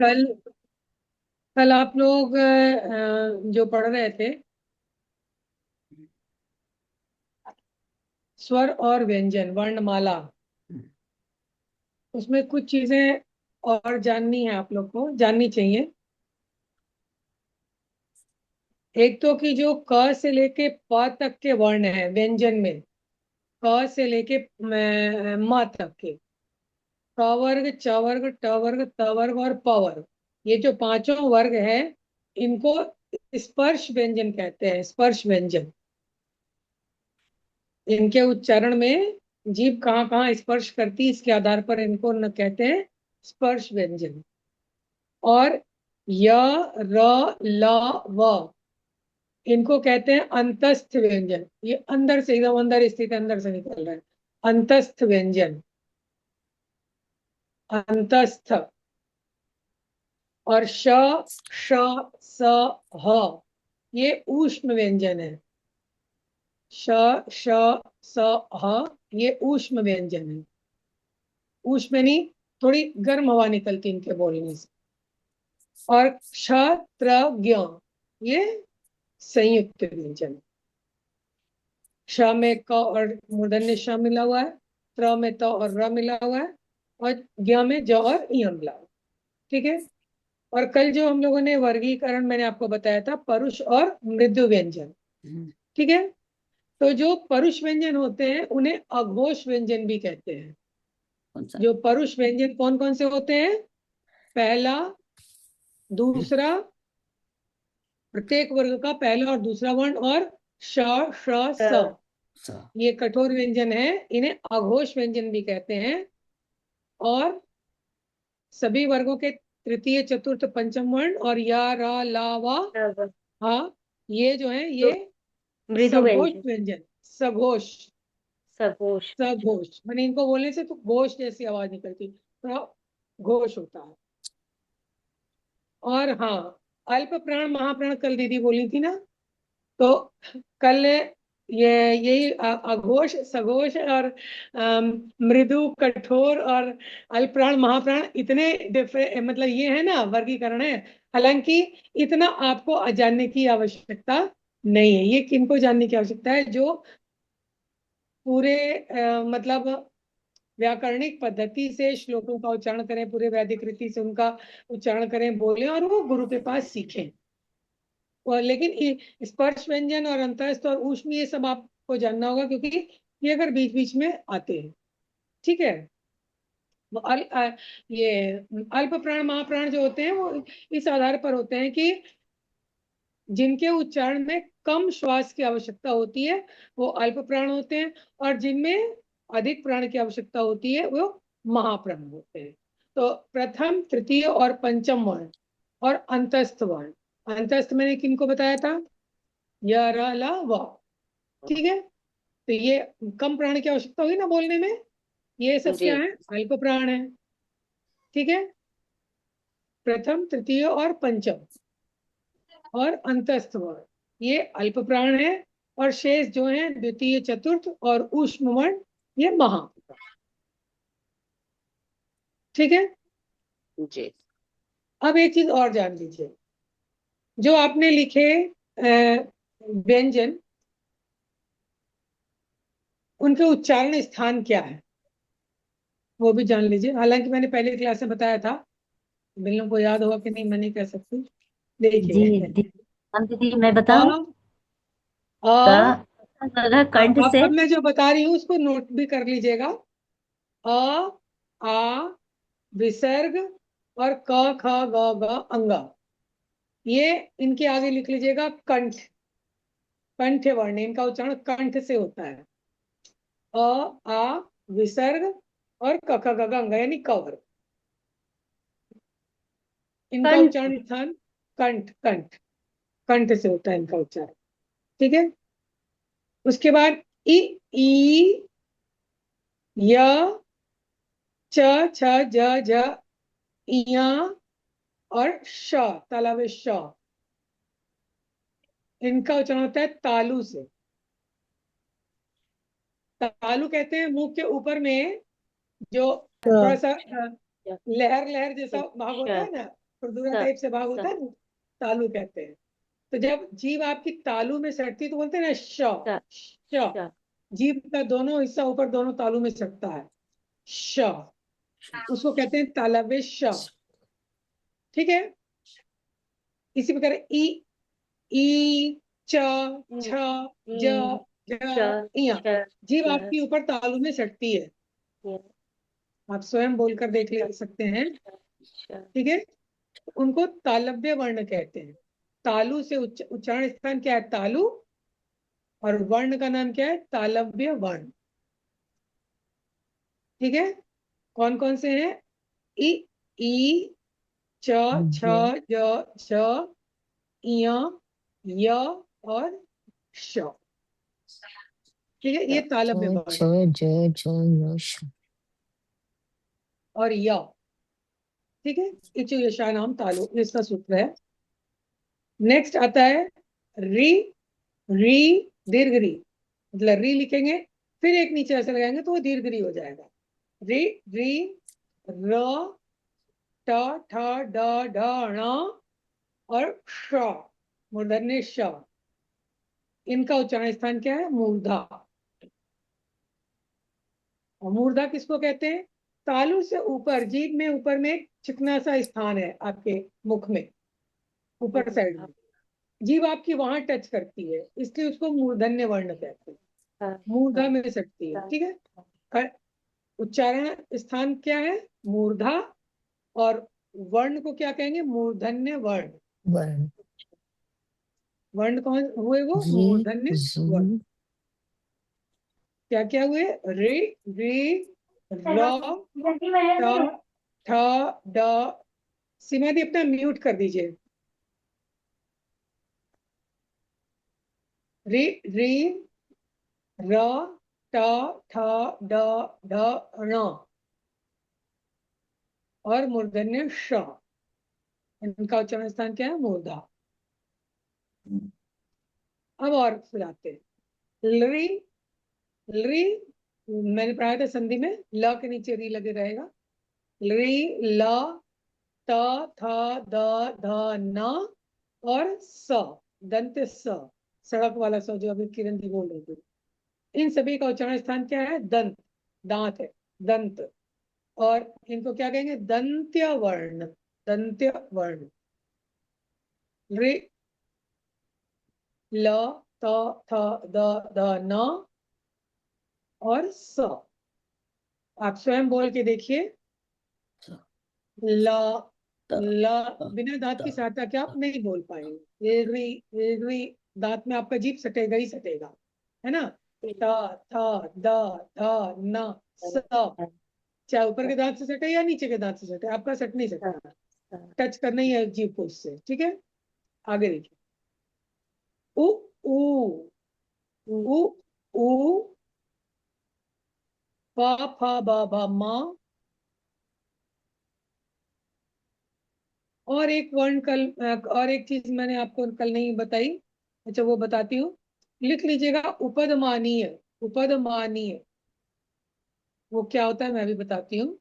कल कल आप लोग जो पढ़ रहे थे, स्वर और व्यंजन वर्णमाला, उसमें कुछ चीजें और जाननी है, आप लोग को जाननी चाहिए। एक तो कि जो क से लेके प तक के वर्ण है व्यंजन में, क से लेके म तक के, क वर्ग, च वर्ग, ट वर्ग, त वर्ग और प वर्ग, ये जो पांचों वर्ग है, इनको स्पर्श व्यंजन कहते हैं। स्पर्श व्यंजन, इनके उच्चारण में जीभ कहाँ कहाँ स्पर्श करती है, इसके आधार पर इनको न कहते हैं स्पर्श व्यंजन। और य, र, ल, व, इनको कहते हैं अंतस्थ व्यंजन। ये अंदर से, एकदम अंदर स्थित, अंदर से निकल रहा है, अंतस्थ व्यंजन, अंतस्थ। और श, श, स, ह, ये ऊष्म व्यंजन है। श, श, स, ह, ये ऊष्म व्यंजन है। ऊष्म यानी थोड़ी गर्म हवा निकलती है इनके बोलने से। और क्ष, त्र, ज्ञ, ये संयुक्त व्यंजन। क्ष में क और मूर्धन्य ष मिला हुआ है, त्र में त और र मिला हुआ है, और ज्ञ में ज और य मिला हुआ है। ठीक है। और कल जो हम लोगों ने वर्गीकरण मैंने आपको बताया था, परुष और मृदु व्यंजन। ठीक है। तो जो परुष व्यंजन होते हैं उन्हें अघोष व्यंजन भी कहते हैं। कौन सा? जो परुष व्यंजन कौन कौन से होते हैं? पहला, दूसरा, प्रत्येक वर्ग का पहला और दूसरा वर्ण, और श, श, स, सा। ये कठोर व्यंजन है, इन्हें अघोष व्यंजन भी कहते हैं। और सभी वर्गों के तृतीय, चतुर्थ, पंचम वर्ण और या, रा, ला, वा, बराबर। हा, ये जो है तो ये मृदु सघोष व्यंजन। व्यंजन, सघोष। सघोष। सघोष मैंने इनको बोलने से तो घोष जैसी आवाज निकलती, थोड़ा घोष होता है। और हाँ, अल्प प्राण महाप्राण कल दीदी बोली थी ना, तो कल ये यही अघोष, सघोष और मृदु, कठोर और अल्प प्राण महाप्राण, इतने मतलब ये है ना, वर्गीकरण है। हालांकि इतना आपको जानने की आवश्यकता नहीं है। ये किनको जानने की आवश्यकता है? जो पूरे मतलब व्याकरणिक पद्धति से श्लोकों का उच्चारण करें, पूरे वैदिक रीति से उनका उच्चारण करें, बोलें, और वो गुरु के पास सीखें। और लेकिन स्पर्श व्यंजन और अंतस्थ और ऊष्म, ये सब आपको जानना होगा, क्योंकि ये अगर बीच बीच में आते हैं। ठीक है। वो ये अल्प प्राण महाप्राण जो होते हैं, वो इस आधार पर होते हैं कि जिनके उच्चारण में कम श्वास की आवश्यकता होती है, वो अल्प प्राण होते हैं। और जिनमें अधिक प्राण की आवश्यकता होती है, वो महाप्राण होते हैं। तो प्रथम, तृतीय और पंचम वर्ण और अंतस्थ वर्ण। अंतस्थ मैंने किनको बताया था? य, र, ल, व। ठीक है। तो ये कम प्राण की आवश्यकता होगी ना बोलने में, ये सब जी। क्या है? अल्प प्राण है। ठीक है। प्रथम, तृतीय और पंचम और अंतस्थ वर्ण, ये अल्प प्राण है। और शेष जो है द्वितीय, चतुर्थ और ऊष्म वर्ण, ये महा। ठीक है। जी। अब एक चीज और जान लीजिए, जो आपने लिखे व्यंजन, उनके उच्चारण स्थान क्या है, वो भी जान लीजिए। हालांकि मैंने पहले क्लास में बताया था, बिल्लों को याद होगा कि नहीं मैं नहीं कह सकती। जी देखिए, हम दीदी मैं अ, बताऊं। अ, का कंठ से। अब मैं जो बता रही हूँ उसको नोट भी कर लीजिएगा। अ, आ, विसर्ग, और क, ख, ग, घ, अंगा, ये इनके आगे लिख लीजिएगा कंठ। कंठ वर्ण, इनका उच्चारण कंठ से होता है। अ, आ, विसर्ग और क, ख, ग, घ, अंगा, यानी कवर। इनका कंठ। उच्चारण स्थान कंठ, कंठ, कंठ से होता है इनका उच्चारण। ठीक है। उसके बाद इ, ई, य, च, छ, ज, झ, इया और श, तालव्य श, इनका उच्चारण होता है तालु से। तालु कहते हैं मुंह के ऊपर में जो थोड़ा सा लहर लहर जैसा भाग होता अच्छा। है ना, खुरदुरा टाइप से भाग होता है ना, तालु कहते हैं। तो जब जीभ आपकी तालु में सटती तो बोलते हैं ना श। श, जीभ का दोनों हिस्सा ऊपर दोनों तालु में सटता है, श, उसको कहते हैं तालव्य श। ठीक है। इसी प्रकार ई, ई, च, छ, ज, झ, इया, जीभ आपकी ऊपर तालु में सटती है। आप स्वयं बोलकर देख ले सकते हैं। ठीक है। उनको तालव्य वर्ण कहते हैं। तालु से उच्चारण स्थान क्या है, तालु, और वर्ण का नाम क्या है, तालव्य वर्ण। ठीक है। कौन कौन से हैं, इ, ई, च, छ, ज, झ, इया, य और श। ठीक है, ये तालव्य वर्ण और य। ठीक है, इचु यशा नाम तालु, इसका सूत्र है। नेक्स्ट आता है री, री, दीर्घ री, मतलब री लिखेंगे फिर एक नीचे ऐसे लगाएंगे तो वो दीर्घ री हो जाएगा। री, री, र, ट, ठ, ड, ढ, ण और श, मूर्धन्य श। इनका उच्चारण स्थान क्या है, मूर्धा। और मूर्धा किसको कहते हैं, तालु से ऊपर, जीभ में ऊपर में एक चिकना सा स्थान है आपके मुख में, ऊपर साइड में जीभ आपकी वहां टच करती है, इसलिए उसको मूर्धन्य वर्ण कहते हैं, मूर्धा में सटती है। ठीक है। उच्चारण स्थान क्या है, मूर्धा, और वर्ण को क्या कहेंगे, मूर्धन्य वर्ण। वर्ण, वर्ण कौन हुए, वो मूर्धन्य वर्ण। क्या क्या हुए, रे, रे, र, ट, ठ, ड। सीमा दी अपना म्यूट कर दीजिए। रे, रे, र, ट, ठ, ड, ढ, ण और मूर्धन्य श। इनका उच्चारण स्थान क्या है, मूर्धा। अब और फिर आते हैं लरी, लरी, मैंने पढ़ाया था संधि में, ल के नीचे री लगे रहेगा। लरी, ल, त, थ, द, ध, न और स, दंत स, सड़क वाला स जो अभी किरण जी बोल रही थी। इन सभी का उच्चारण स्थान क्या है, दंत, दांत है, दंत। और इनको क्या कहेंगे, दंत्य वर्ण, दंत्य वर्ण। रे, ल, त, थ, द, ध, न और स। आप स्वयं बोल के देखिए। ल, ल, बिना दांत की सहायता के आप नहीं बोल पाएंगे। री, दांत में आपका जीभ सटेगा ही सटेगा, है ना। त, थ, द, ध, न, स, चाहे ऊपर के दांत से सटे या नीचे के दांत से सटे, आपका सट नहीं सकता, टच करना ही है जीभ को उससे। ठीक है। आगे देखिए, उ, ऊ, उ, ऊ, प, फ, ब, भ, म। और एक वर्ण कल, और एक चीज मैंने आपको कल नहीं बताई, अच्छा वो बताती हूँ। लिख लीजिएगा उपदमानीय, उपदमानीय वो क्या होता है मैं भी बताती हूँ।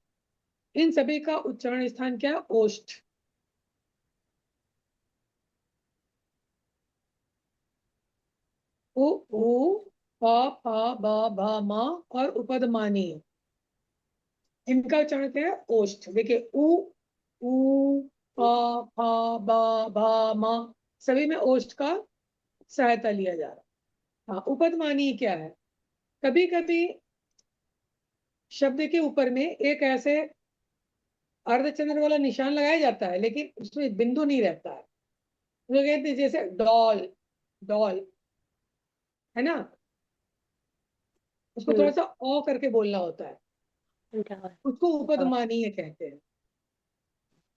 इन सभी का उच्चारण स्थान क्या है, ओष्ठ। उ, ऊ, प, फ, ब, भ, म और उपदमानीय, इनका उच्चारण क्या है, ओष्ठ। देखिए उ, ऊ, प, फ, ब, भ, म, सभी में ओष्ठ का सहायता लिया जा रहा है। हाँ, उपदमानीय क्या है, कभी कभी शब्द के ऊपर में एक ऐसे अर्धचंद्र वाला निशान लगाया जाता है लेकिन उसमें बिंदु नहीं रहता है, वो कहते हैं जैसे डॉल, डॉल, है ना, उसको थोड़ा सा ओ करके बोलना होता है, उसको उपदमानीय कहते हैं।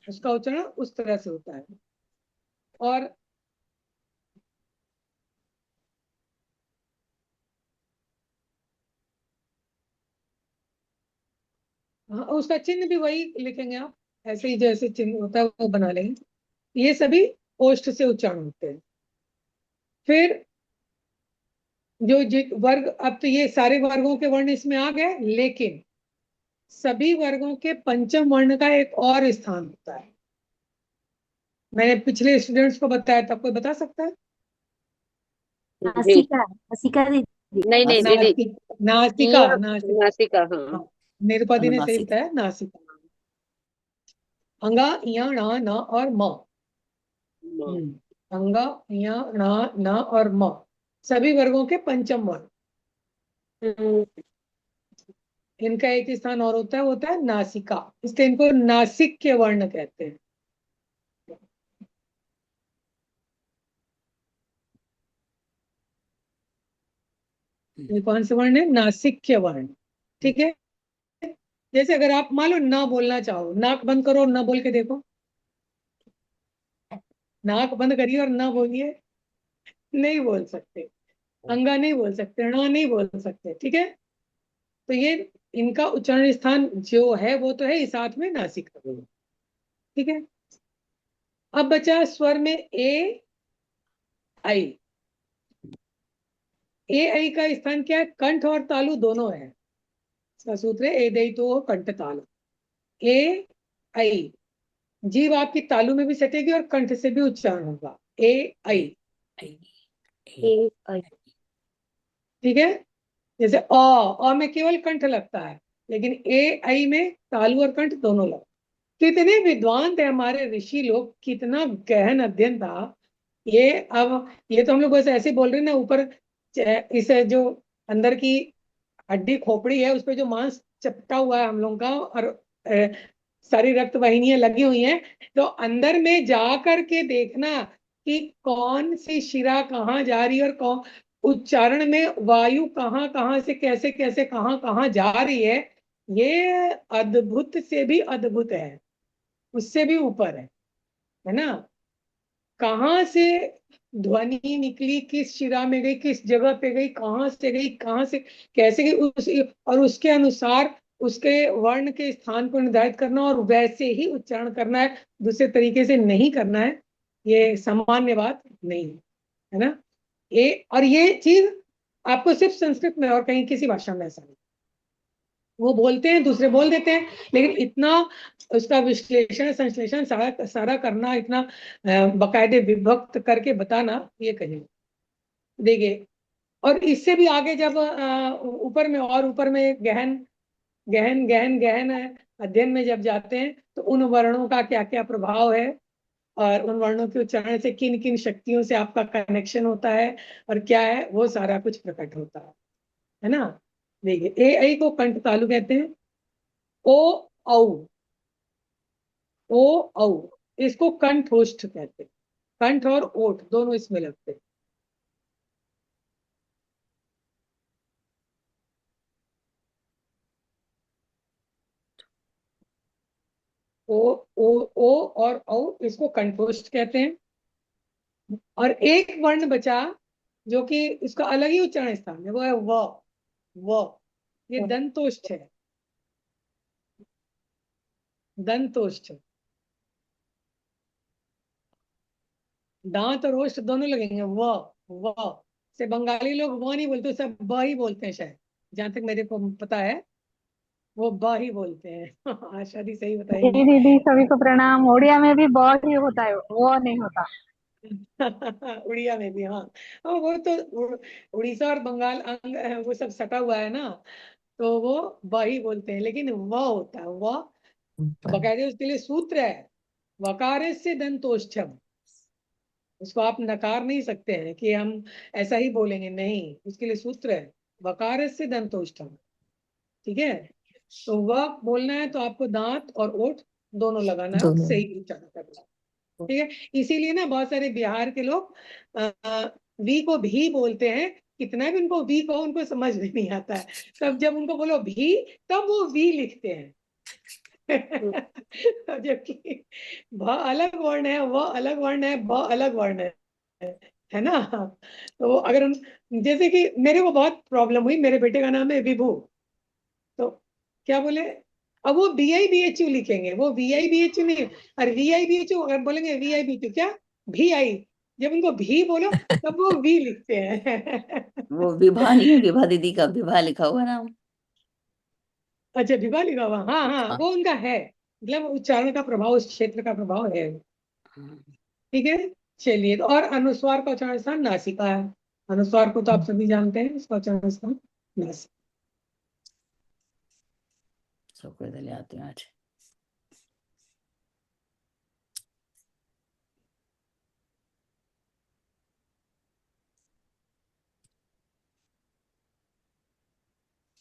उसका उच्चारण उस तरह से होता है। और हाँ, उसका चिन्ह भी वही लिखेंगे आप, ऐसे ही जैसे चिन्ह होता है वो बना लेंगे। ये सभी ओष्ठ से उच्चारण होते हैं। फिर जो वर्ग, अब तो ये सारे वर्गों के वर्ण इसमें आ गए, लेकिन सभी वर्गों के पंचम वर्ण का एक और स्थान होता है। मैंने पिछले स्टूडेंट्स को बताया था, कोई बता सकता है? जी नासिका नासिका दीदी नहीं नहीं दीदी, नासिका, और नासिका। नासिका, हाँ। हाँ, निरुपति ने सही अनुनासिक। बताया, नासिका। अंगा, इया, णा, न और म। अंगा, इया, णा, न और म, सभी वर्गों के पंचम वर्ण। इनका एक स्थान और होता है, वो होता है नासिका, इसलिए इनको नासिक के वर्ण कहते हैं। ये कौन से वर्ण है? नासिक के वर्ण। ठीक है। जैसे अगर आप मान लो ना बोलना चाहो, नाक बंद करो और ना बोल के देखो। नाक बंद करिए और ना बोलिए, नहीं बोल सकते। अंगा नहीं बोल सकते, णा नहीं बोल सकते। ठीक है। तो ये इनका उच्चारण स्थान जो है वो तो है इस साथ में नासिका। ठीक है। अब बचा स्वर में ए आई। ए आई का स्थान क्या है? कंठ और तालु दोनों है। इसका सूत्र है ए दई तो कंठ तालु। ए आई, जीभ आपकी तालु में भी सटेगी और कंठ से भी उच्चारण होगा। ए आई। ठीक है। जैसे अ में केवल कंठ लगता है, लेकिन ए आई में तालु और कंठ दोनों लगता है। कितने विद्वान थे हमारे ऋषि लोग, कितना गहन अध्ययन था ये। अब ये तो हम लोग बस ऐसे बोल रहे हैं ना, ऊपर इस जो अंदर की हड्डी खोपड़ी है उस पर जो मांस चपटा हुआ है हम लोगों का, और सारी रक्त वाहिनियां लगी हुई हैं, तो अंदर में जा करके देखना कि कौन सी शिरा कहाँ जा रही है, और कौन उच्चारण में वायु कहाँ कहाँ से कैसे कैसे कहाँ कहाँ जा रही है। ये अद्भुत से भी अद्भुत है, उससे भी ऊपर है ना। कहाँ से ध्वनि निकली, किस शिरा में गई, किस जगह पे गई, कहाँ से गई, कहाँ से कैसे गई, और उसके अनुसार उसके वर्ण के स्थान को निर्धारित करना और वैसे ही उच्चारण करना है, दूसरे तरीके से नहीं करना है। ये सामान्य बात नहीं है ना। और ये चीज आपको सिर्फ संस्कृत में और कहीं किसी भाषा में ऐसा नहीं। वो बोलते हैं, दूसरे बोल देते हैं, लेकिन इतना उसका विश्लेषण संश्लेषण सारा सारा करना, इतना बकायदे विभक्त करके बताना, ये कहीं देखिए। और इससे भी आगे जब ऊपर में और ऊपर में गहन गहन गहन गहन अध्ययन में जब जाते हैं, तो उन वर्णों का क्या क्या प्रभाव है, और उन वर्णों के उच्चारण से किन किन शक्तियों से आपका कनेक्शन होता है और क्या है, वो सारा कुछ प्रकट होता है ना। देखिए ए आई को कंठ तालु कहते हैं। ओ औ, ओ औ, इसको कंठोष्ठ कहते हैं। कंठ और ओठ दोनों इसमें लगते हैं। ओ ओ ओ और औ, इसको कंठोष्ठ कहते हैं। और एक वर्ण बचा जो कि इसका अलग ही उच्चारण स्थान है, वो है व। ये दंतोष्ठ है, दंतोष्ठ। दांत और ओष्ठ दोनों लगेंगे। व से बंगाली लोग वो नहीं बोलते, सब ब ही बोलते हैं शायद, जहां तक मेरे को पता है वो ब ही बोलते हैं। आशा दी सही जी बताएंगी। दीदी, सभी को प्रणाम। उड़िया में भी बहुत ही होता है, वो नहीं होता। उड़िया में भी, हाँ। और वो तो उड़ीसा और बंगाल अंग वो सब सटा हुआ है ना, तो वो ब ही बोलते हैं, लेकिन व होता है। व बकायदे उसके लिए सूत्र है, वकार से दंतोष्ठम। उसको आप नकार नहीं सकते हैं कि हम ऐसा ही बोलेंगे, नहीं, उसके लिए सूत्र है, वकार से दंतोष्ठम। ठीक है। तो वह बोलना है तो आपको दांत और ओठ दोनों लगाना है और दोनों। सही उच्चारण करना है। ठीक है। इसीलिए ना बहुत सारे बिहार के लोग वी को भी बोलते हैं, कितना भी उनको वी कहो उनको समझ में नहीं आता है। तब जब उनको बोलो भी, तब वो वी लिखते हैं। जबकि भ अलग वर्ण है, वह अलग वर्ण है, ब अलग वर्ण है ना। तो अगर उन, जैसे कि मेरे को बहुत प्रॉब्लम हुई, मेरे बेटे का नाम है विभू, तो क्या बोले, अब वो BIBHU लिखेंगे, वो VIBHU नहीं, और VIBHU अगर बोलेंगे VIBHU क्या, भी आई, जब उनको भी बोलो तब वो वी लिखते हैं। वो विभा नहीं है, विभा दीदी का विभा लिखा हुआ ना। अच्छा, विभा लिखा हुआ, हाँ हाँ, हाँ। वो उनका है, मतलब उच्चारण का प्रभाव, उस क्षेत्र का प्रभाव है। ठीक है, चलिए। तो और अनुस्वार का उच्चारण स्थान नासिका है। अनुस्वार को तो आप सभी जानते हैं, इसका उच्चारण स्थान नासिका। सबको इधर ले आते हैं आज।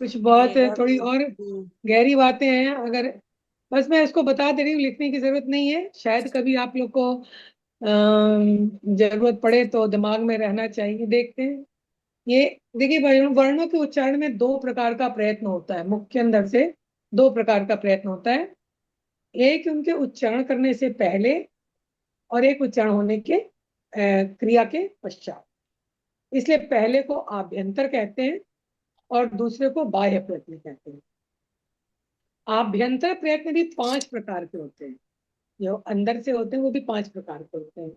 कुछ बहुत मेरा थोड़ी भी। और गहरी बातें हैं, अगर बस मैं इसको बता दे रही हूँ, लिखने की जरूरत नहीं है। शायद कभी आप लोग को जरूरत पड़े तो दिमाग में रहना चाहिए। देखते हैं। ये देखिए, वर्णों के उच्चारण में दो प्रकार का प्रयत्न होता है, मुख्य अंदर से दो प्रकार का प्रयत्न होता है। एक उनके उच्चारण करने से पहले, और एक उच्चारण होने के क्रिया के पश्चात। इसलिए पहले को आभ्यंतर कहते हैं और दूसरे को बाह्य प्रयत्न कहते हैं। आभ्यंतर प्रयत्न भी 5 प्रकार के होते हैं। जो अंदर से होते हैं वो भी 5 प्रकार के होते हैं।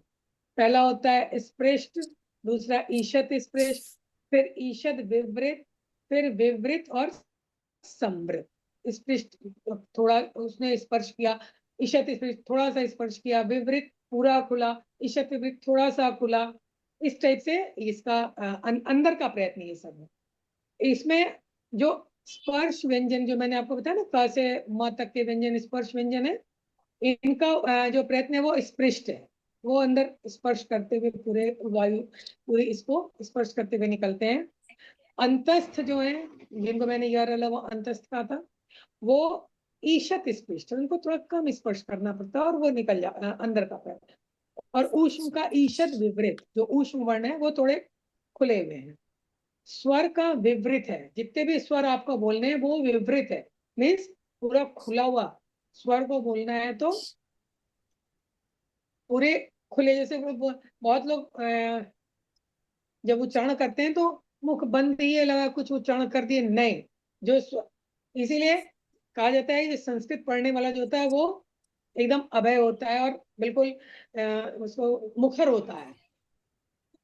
पहला होता है स्पृष्ट, दूसरा ईशत स्पृष्ट, फिर ईशद विवृत, फिर विवृत और समृत। स्पृष्ट थोड़ा उसने स्पर्श किया, ईशत स्पृष्ट थोड़ा सा स्पर्श किया, विवृत पूरा खुला, ईशत विवृत थोड़ा सा खुला। इस टाइप से इसका अंदर का प्रयत्न ये सब है। इसमें जो स्पर्श व्यंजन, जो मैंने आपको बताया ना, क से म तक के व्यंजन स्पर्श व्यंजन है, इनका जो प्रयत्न है वो स्पृष्ट है। वो अंदर स्पर्श करते हुए पूरे वायु, पूरे इसको स्पर्श करते हुए निकलते हैं। अंतस्थ जो है, जिनको मैंने यार वो अंतस्थ कहा था, वो ईशत स्पृष्ट है, उनको थोड़ा कम स्पर्श करना पड़ता है और वो निकल जा अंदर का प्रयत्न। और ऊष्म का ईशद विवृत, जो ऊष्म वर्ण है वो थोड़े खुले हुए हैं। स्वर का विवृत है, जितने भी स्वर आपको बोलने हैं वो विवृत है, मीन्स पूरा खुला हुआ स्वर को बोलना है तो पूरे खुले। जैसे बहुत लोग जब उच्चारण करते हैं तो मुख बंद दिए लगा कुछ उच्चारण कर दिए, नहीं। इसीलिए कहा जाता है कि संस्कृत पढ़ने वाला जो होता है वो एकदम अभय होता है और बिल्कुल उसको मुखर होता है।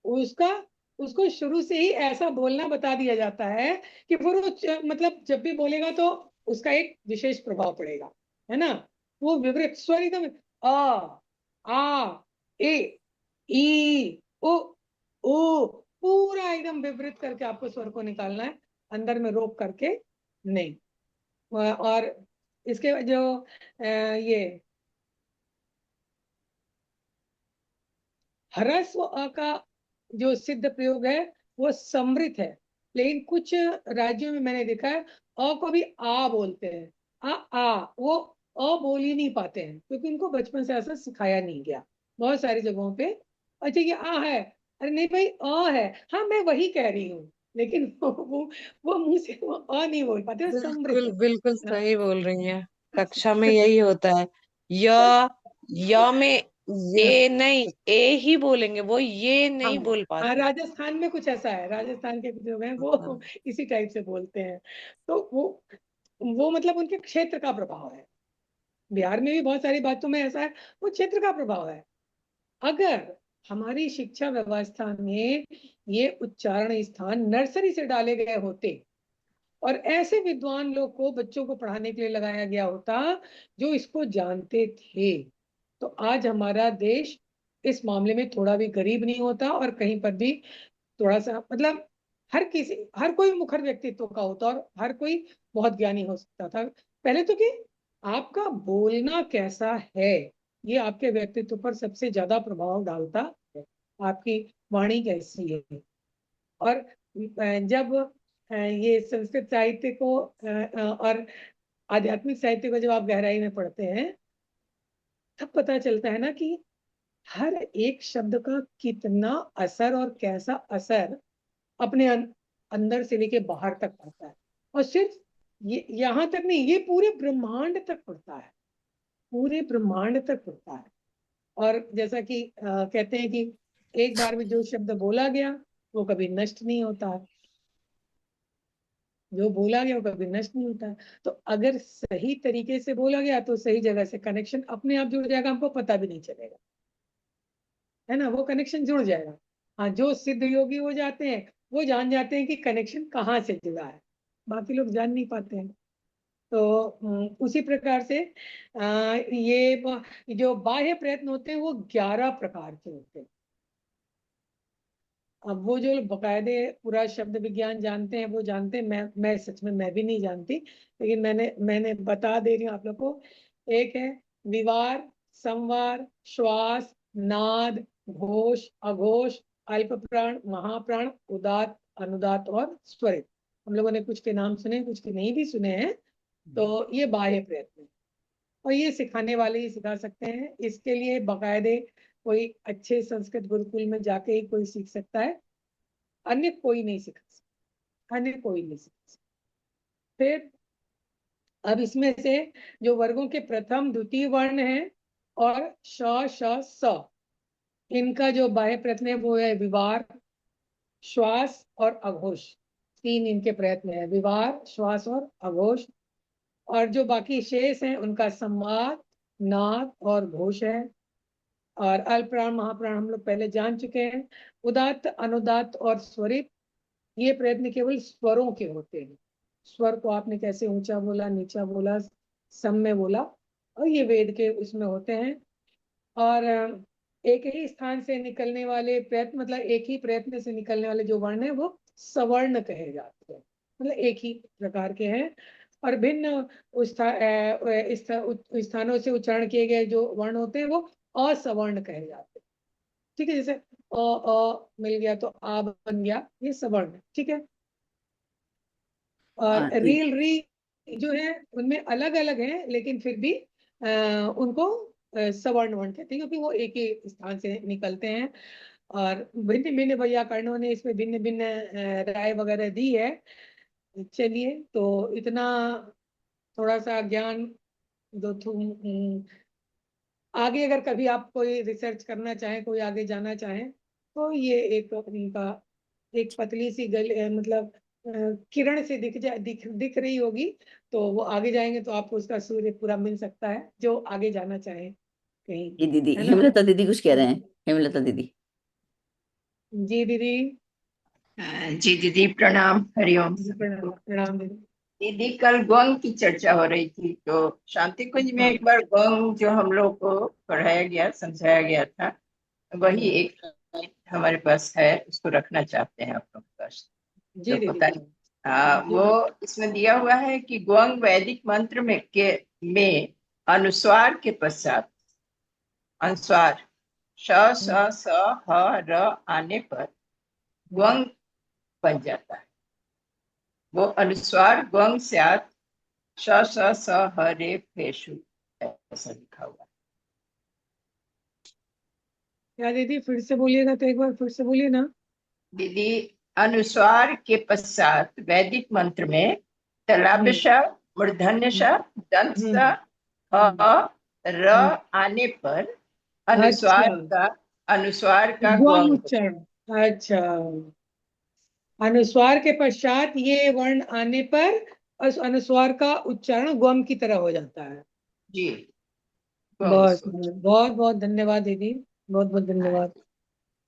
उसका उसको शुरू से ही ऐसा बोलना बता दिया जाता है कि फिर वो मतलब जब भी बोलेगा तो उसका एक विशेष प्रभाव पड़ेगा, है ना। वो विवृत स्वर एकदम आ ए ई ओ ओ पूरा एकदम विवृत करके आपको स्वर को निकालना है, अंदर में रोक करके नहीं। और इसके जो ये ह्रस्व अ का जो सिद्ध प्रयोग है वो समृद्ध है। लेकिन कुछ राज्यों में मैंने देखा है अ को भी आ बोलते हैं। वो अ बोल ही नहीं पाते हैं क्योंकि उनको बचपन से ऐसा सिखाया नहीं गया बहुत सारी जगहों पे। अच्छा ये आ है, अरे नहीं भाई अ है, हाँ मैं वही कह रही हूँ, लेकिन वो मुंह से वो अ नहीं बोल पाते, वो समृद्ध बिल्कुल है। बिल्कुल सही बोल रही हैं। कक्षा में यही होता है। या में ये नहीं, ए ही बोलेंगे, वो ये हाँ नहीं बोल हाँ, पाते। राजस्थान में कुछ ऐसा है, राजस्थान के जो है वो हाँ। इसी टाइप से बोलते हैं। तो वो मतलब उनके क्षेत्र का प्रभाव है। बिहार में भी बहुत सारी बातों में ऐसा है, वो क्षेत्र का प्रभाव है। अगर हमारी शिक्षा व्यवस्था में ये उच्चारण स्थान नर्सरी से डाले गए होते और ऐसे विद्वान लोग को बच्चों को पढ़ाने के लिए लगाया गया होता जो इसको जानते थे, तो आज हमारा देश इस मामले में थोड़ा भी गरीब नहीं होता और कहीं पर भी थोड़ा सा मतलब हर कोई मुखर व्यक्तित्व का होता और हर कोई बहुत ज्ञानी हो सकता था। पहले तो कि आपका बोलना कैसा है, ये आपके व्यक्तित्व पर सबसे ज्यादा प्रभाव डालता है। आपकी वाणी कैसी है। और जब ये संस्कृत साहित्य को और आध्यात्मिक साहित्य को जब आप गहराई में पढ़ते हैं तब पता चलता है ना कि हर एक शब्द का कितना असर और कैसा असर अपने अंदर से लेके बाहर तक पड़ता है। और सिर्फ ये यहाँ तक नहीं, ये पूरे ब्रह्मांड तक पड़ता है, पूरे ब्रह्मांड तक पड़ता है। और जैसा कि कहते हैं कि एक बार में जो शब्द बोला गया वो कभी नष्ट नहीं होता है, जो बोला गया वो कभी नष्ट नहीं होता है। तो अगर सही तरीके से बोला गया तो सही जगह से कनेक्शन अपने आप जुड़ जाएगा, हमको पता भी नहीं चलेगा, है ना, वो कनेक्शन जुड़ जाएगा। हाँ, जो सिद्ध योगी हो जाते हैं वो जान जाते हैं कि कनेक्शन कहाँ से जुड़ा है, बाकी लोग जान नहीं पाते हैं। तो उसी प्रकार से ये जो बाह्य प्रयत्न होते हैं वो 11 प्रकार के होते हैं। अब वो जो बकायदे पूरा शब्द विज्ञान जानते हैं वो जानते हैं, मैं सच में मैं भी नहीं जानती, लेकिन मैंने बता दे रही हूँ आप लोग को। एक है विवार, संवार, श्वास, नाद, घोष, अघोष, अल्प प्राण, महाप्राण, उदात, अनुदात और स्वरित। हम लोगों ने कुछ के नाम सुने, कुछ के नहीं भी सुने हैं। तो ये बाह्य प्रयत्न है और ये सिखाने वाले ही सिखा सकते हैं। इसके लिए बकायदे कोई अच्छे संस्कृत गुरुकुल में जाके ही कोई सीख सकता है, अन्य कोई नहीं सिखा सकता, अन्य कोई नहीं सिखा सकता। फिर अब इसमें से जो वर्गों के प्रथम द्वितीय वर्ण है और श श स, इनका जो बाह्य प्रयत्न है वो है विवार, श्वास और अघोष। तीन इनके प्रयत्न है, विवार, श्वास और अघोष। और जो बाकी शेष हैं उनका संवाद, नाद और घोष है। और अल्पप्राण, महाप्राण हम लोग पहले जान चुके हैं। उदात्त, अनुदात्त और स्वरित, ये प्रयत्न केवल स्वरों के होते हैं। स्वर को आपने कैसे ऊंचा बोला, नीचा बोला, सम में बोला, और ये वेद के उसमें होते हैं। और एक ही स्थान से निकलने वाले प्रयत्न, मतलब एक ही प्रयत्न से निकलने वाले जो वर्ण है वो सवर्ण कहे जाते हैं, मतलब एक ही प्रकार के हैं। और भिन्न स्थानों से उच्चारण किए गए जो वर्ण होते हैं वो असवर्ण कहे जाते हैं। ठीक है, जैसे अ मिल गया तो आ बन गया, ये सवर्ण है। ठीक है। और रील री जो है उनमें अलग अलग है, लेकिन फिर भी उनको सवर्ण वर्ण कहते हैं, क्योंकि वो एक ही स्थान से निकलते हैं। और भिन्न भिन्न व्याकरणों ने इसमें भिन्न भिन्न राय वगैरह दी है। चलिए, तो इतना थोड़ा सा ज्ञान दो तुम। आगे अगर कभी आप कोई रिसर्च करना चाहें, कोई आगे जाना चाहें, तो ये एक उनका एक पतली सी मतलब किरण से दिख रही होगी, तो वो आगे जाएंगे तो आपको उसका सूर्य पूरा मिल सकता है, जो आगे जाना चाहे कहीं। ये दीदी है ना? हेमलता दीदी कुछ कह रहे हैं। हेमलता दीदी। जी दीदी। जी दीदी प्रणाम, हरिओम। प्रणाम प्रणाम दीदी। दीदी कल गोंग की चर्चा हो रही थी, तो शांति कुंज में एक बार गोंग जो हम लोग को पढ़ाया गया, समझाया गया था, वही एक हमारे पास है, उसको रखना चाहते हैं आप लोग के पास। जी तो दीदी। पता नहीं, वो इसमें दिया हुआ है कि गोंग वैदिक मंत्र में अनुस्वार के पश्चात, अनुस्वार श स स ह र आने पर गोंग बन जाता है। वो अनुस्वार गोंग स्यात् श स स ह रे फेषु, ऐसा लिखा हुआ है। क्या दीदी, फिर से बोलिएगा तो, एक बार फिर से बोलिए ना। दीदी, अनुस्वार के पश्चात वैदिक मंत्र में तलाभ्यश, मूर्धन्यश, दंश, ह, र आने पर अच्छा, अनुस्वार का ग्वम गोंग। उच्चारण। अच्छा, अनुस्वार के पश्चात ये वर्ण आने पर उस अनुस्वार का उच्चारण ग्वम की तरह हो जाता है। जी, गोंग बहुत सोच। बहुत बहुत धन्यवाद दीदी, बहुत बहुत धन्यवाद।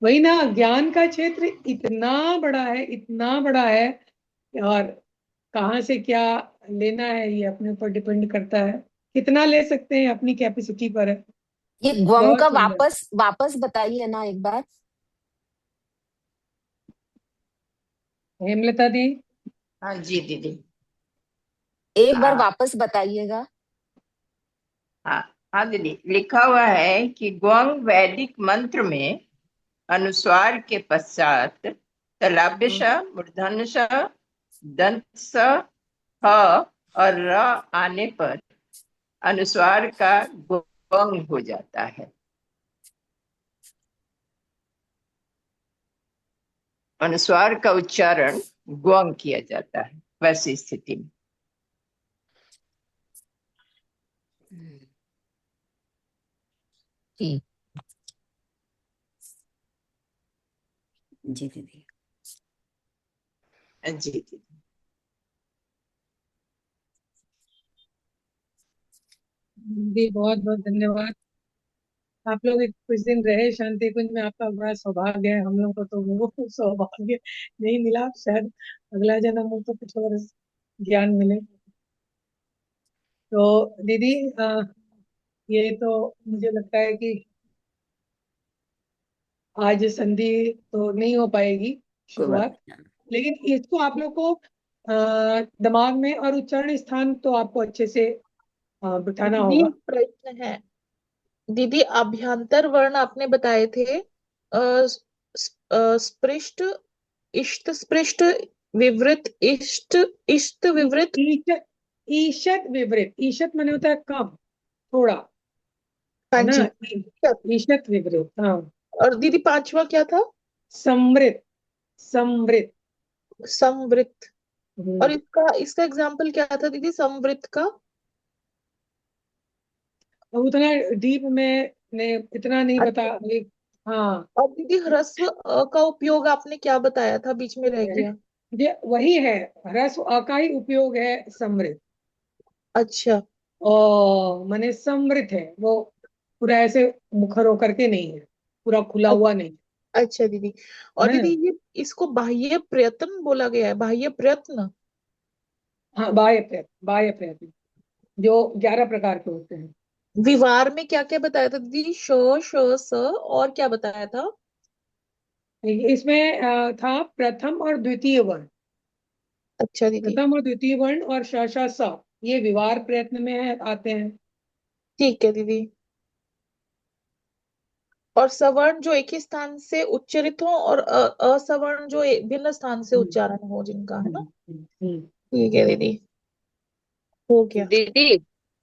वही ना, ज्ञान का क्षेत्र इतना बड़ा है, इतना बड़ा है, और कहाँ से क्या लेना है ये अपने ऊपर डिपेंड करता है। कितना ले सकते हैं अपनी कैपेसिटी पर है। ये ग्वम बहुत का सुंदर। वापस वापस बताइए ना एक बार। हेमलता दी। हाँ जी दीदी। एक बार हाँ वापस बताइएगा। हाँ हाँ दीदी, लिखा हुआ है कि गोंग वैदिक मंत्र में अनुस्वार के पश्चात तलाभ्यश, मूर्धन्यश, दंस, ह और र आने पर अनुस्वार का गोंग हो जाता है। अनुस्वार का उच्चारण गोंग किया जाता है वैसी स्थिति में। ठीक। जी दीदी। जी दीदी। दीदी बहुत बहुत धन्यवाद। आप लोग एक कुछ दिन रहे शांति कुंज में, आपका बड़ा सौभाग्य है। हम लोग को तो वो सौभाग्य नहीं मिला, शायद अगला जन्म हो तो कुछ और ज्ञान मिले। तो दीदी ये तो मुझे लगता है कि आज संधि तो नहीं हो पाएगी कोई बात शुरुआत, नहीं। लेकिन इसको आप लोग को दिमाग में और उच्चारण स्थान तो आपको अच्छे से बिठाना दीदी होगा। एक प्रश्न है। दीदी अभ्यंतर वर्ण आपने बताए थे, स्पृष्ट, इष्ट स्पृष्ट, विवृत, इष्ट, इष्ट विवृत। ईशत, ईशत विपरीत, ईशत माने होता है कम, थोड़ा, हाँ है ना। जी। ईशत विपरीत, हाँ। और दीदी पांचवा क्या था? समृद्ध, समृद्ध। समवृत। और हम्म। इसका इसका एग्जाम्पल क्या था दीदी, समवृत का? उतना डीप में ने इतना नहीं बता अच्छा। हाँ। और दीदी ह्रस्व का उपयोग आपने क्या बताया था, बीच में रह गया। ये वही है, ह्रस्व अ का ही उपयोग है समृद्ध। अच्छा। और माने समृद्ध है वो, पूरा ऐसे मुखर होकर के नहीं है, पूरा खुला अ- हुआ नहीं अच्छा दीदी। और है दीदी ना। ये इसको बाह्य प्रयत्न बोला गया है, बाह्य प्रयत्न। हाँ, बाह्य प्रयत्न, बाह्य प्रयत्न जो 11 प्रकार के होते हैं। विवार में क्या क्या बताया था दीदी? श, श, स, और क्या बताया था? इसमें था प्रथम और द्वितीय वर्ण, अच्छा दीदी। प्रथम और द्वितीय वर्ण और श श स, ये विवार प्रयत्न में आते हैं। ठीक है दीदी। और सवर्ण जो एक ही स्थान से उच्चरित हो, और असवर्ण जो भिन्न स्थान से हम्म, उच्चारण हो जिनका, है ना। हम्म, ठीक है दीदी, हो गया। दीदी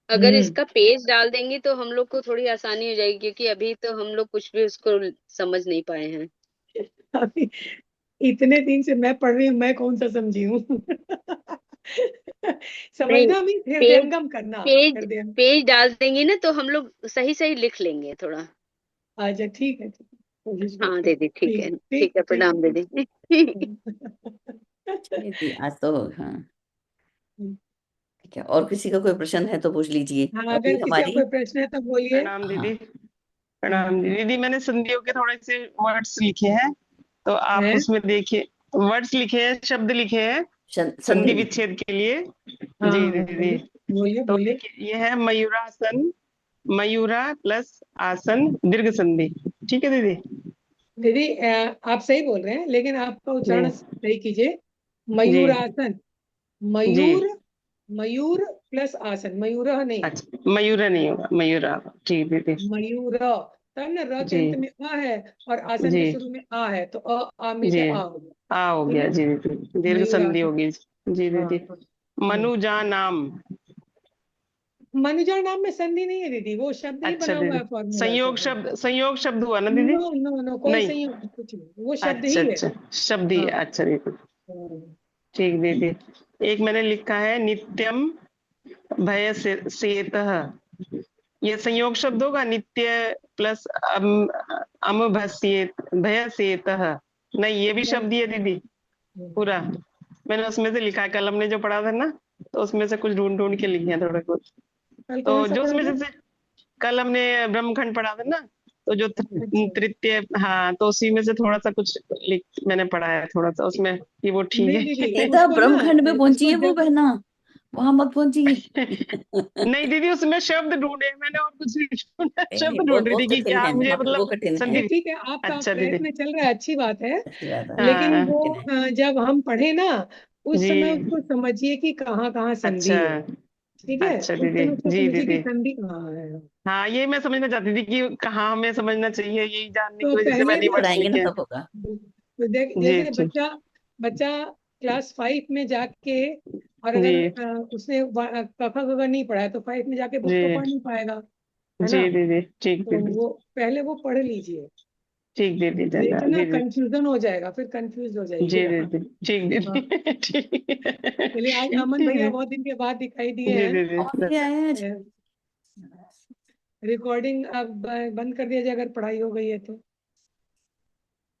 अगर हम्म। इसका पेज डाल देंगी तो हम लोग को थोड़ी आसानी हो जाएगी, क्योंकि अभी तो हम लोग कुछ भी उसको समझ नहीं पाए हैं। अभी इतने दिन से मैं पढ़ रही हूँ, मैं कौन सा समझी हूँ। नहीं, समझना भी पेज हृदयंगम करना, पेज हृदय। पेज डाल देंगी ना तो हम लोग सही सही लिख लेंगे थोड़ा। अच्छा ठीक है, ठीक है, कोशिश हाँ करते हैं। दीदी ठीक है, ठीक, ठीक ठीक, है, ठीक। प्रणाम दीदी। चलिए दी, आज तो हाँ ठीक है। और किसी का कोई प्रश्न है तो पूछ लीजिए। हाँ, अभी अगर किसी का हमारी कोई प्रश्न है तो बोलिए। प्रणाम हाँ दीदी। प्रणाम दीदी। दीदी मैंने संधियों के थोड़े से वर्ड्स लिखे हैं, तो आप हैं। उसमें देखिए। वर्ड्स लिखे हैं, शब्द लिखे हैं संधि संधि। विच्छेद के लिए। हाँ, जी दीदी। बोलिए, बोलिए, तो बोलिए। देखिए ये है मयूरासन, मयूरा प्लस आसन दीर्घ संधि। ठीक है दीदी। दीदी आप सही बोल रहे हैं, लेकिन आपका जी उच्चारण सही कीजिए। जी मयूरासन, जी। मयूर, मयूर प्लस आसन, मयूर नहीं, अच्छा मयूरा नहीं होगा, मयूरा। ठीक दीदी। मयूर। तब ना र के जी अंत में अ है और आसन जी के शुरू में आ है, तो आ में जी। से आ हो गया, आ हो ठीक गया है। जी दीदी, दीर्घ संधि मयूरासन। होगी। जी हाँ, दीदी। हम्म। मनुजा नाम। मनुजा नाम में संधि नहीं है दीदी, वो शब्द ही अच्छा बना हुआ दीदी। है फॉर्मूला से। हाँ। संयोग शब्द हुआ ना दीदी? नो नो नो, कोई नहीं। संयोग कुछ नहीं, वो शब्द अच्छा ही है। अच्छा, शब्द ही हाँ। है। अच्छा दीदी। हम्म। ठीक दीदी। एक मैंने लिखा है नित्यम भय सेतः। ये संयोग शब्द होगा, नित्य प्लस अम भय सेतः। नहीं, ये भी शब्द ही है दीदी पूरा। मैंने उसमें से लिखा है, कल हमने जो पढ़ा था ना, तो उसमें से कुछ ढूंढ ढूंढ के लिखे हैं थोड़ा कुछ। कल कौन तो सा जो पढ़ा उसमें था? से कल हमने ब्रह्मखंड पढ़ा था ना, तो जो अच्छा, तृतीय, हाँ, तो उसी में से थोड़ा सा कुछ मैंने पढ़ा है थोड़ा सा उसमें कि वो ठीक नहीं है कि दीदी, सीधा उसको ना, ब्रह्मखंड में उसको पहुंचिए वो जब बहना, वहां मत पहुंचिए। नहीं दीदी, उसमें शब्द ढूंढे मैंने और कुछ नहीं ढूंढा, नहीं नहीं, शब्द ढूंढ बहुत रही थी बहुत कि कठिन क्या है मुझे वहां पे, वो मतलब कठिन है। नहीं, संधि। ठीक है, आपका अच्छा दीदी। प्रयत्न चल रहा है, अच्छी बात है। अच्छी बात है, लेकिन हाँ वो कठिन है। जब हम पढ़े ना, उस जी। समय उसको समझिए कि कहाँ कहाँ संधि अच्छा है। ठीक है, अच्छा उस दीदी। समय उसको जी समझिए कि दीदी। संधि कहाँ है। हाँ, ये मैं समझना चाहती थी कि कहाँ हमें समझना चाहिए, यही जानने तो की वजह से पहले मैंने ना, वर्ड्स पढ़ाएंगे ना लिखे हैं। तब होगा। तो जी जैसे जी बच्चा बच्चा क्लास 5 में जाके, और जी अगर उसने क ख ग घ नहीं पढ़ा है तो 5 में जाके बुक तो पढ़ जी नहीं पाएगा, है जी ना। दीदी। ठीक तो दीदी। वो पहले वो पढ़ लीजिए, ठीक दीदी, नहीं तो धन्यवाद ना दीदी। कंफ्यूजन हो जाएगा, फिर कंफ्यूज हो जी जाइएगा। दीदी। ठीक हाँ। दीदी। ठीक। चलिए, आज अमन भैया बहुत दिन के बाद दिखाई दिए जी हैं। दीदी। और क्या है आज? रिकॉर्डिंग अब बंद कर दिया जाए अगर पढ़ाई हो गई है तो।